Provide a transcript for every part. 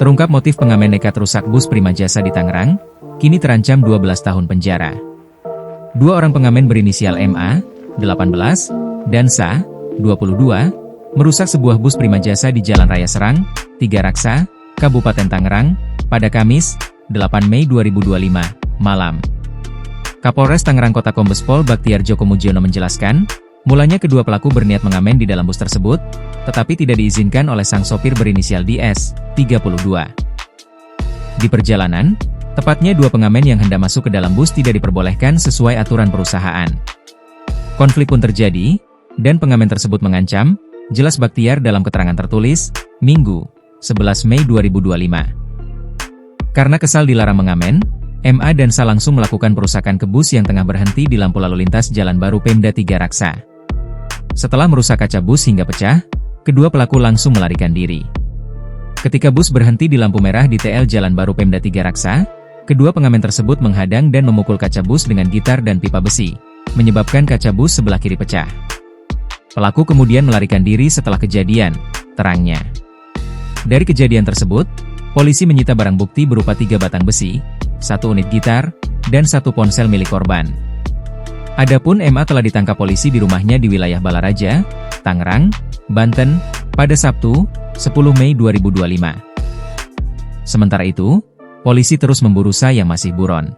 Terungkap motif pengamen nekat rusak bus Prima Jasa di Tangerang, kini terancam 12 tahun penjara. Dua orang pengamen berinisial MA, 18, dan SA, 22, merusak sebuah bus Prima Jasa di Jalan Raya Serang, Tiga Raksa, Kabupaten Tangerang, pada Kamis, 8 Mei 2025, malam. Kapolres Tangerang Kota Kombes Pol Baktiar Joko Mujiono menjelaskan, mulanya kedua pelaku berniat mengamen di dalam bus tersebut, tetapi tidak diizinkan oleh sang sopir berinisial DS, 32. Di perjalanan, tepatnya dua pengamen yang hendak masuk ke dalam bus tidak diperbolehkan sesuai aturan perusahaan. Konflik pun terjadi, dan pengamen tersebut mengancam, jelas Baktiar dalam keterangan tertulis, Minggu, 11 Mei 2025. Karena kesal dilarang mengamen, MA dan SA langsung melakukan perusakan ke bus yang tengah berhenti di lampu lalu lintas Jalan Baru Pemda Tiga Raksa. Setelah merusak kaca bus hingga pecah, kedua pelaku langsung melarikan diri. Ketika bus berhenti di lampu merah di TL Jalan Baru Pemda Tiga Raksa, kedua pengamen tersebut menghadang dan memukul kaca bus dengan gitar dan pipa besi, menyebabkan kaca bus sebelah kiri pecah. Pelaku kemudian melarikan diri setelah kejadian, terangnya. Dari kejadian tersebut, polisi menyita barang bukti berupa 3 batang besi, 1 unit gitar, dan 1 ponsel milik korban. Adapun MA telah ditangkap polisi di rumahnya di wilayah Balaraja, Tangerang, Banten, pada Sabtu, 10 Mei 2025. Sementara itu, polisi terus memburu SA yang masih buron.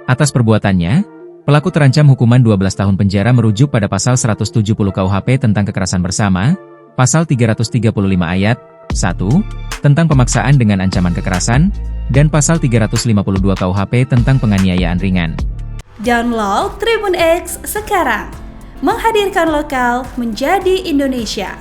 Atas perbuatannya, pelaku terancam hukuman 12 tahun penjara merujuk pada pasal 170 KUHP tentang kekerasan bersama, pasal 335 ayat 1, tentang pemaksaan dengan ancaman kekerasan, dan pasal 352 KUHP tentang penganiayaan ringan. Download Tribun X sekarang, menghadirkan lokal menjadi Indonesia.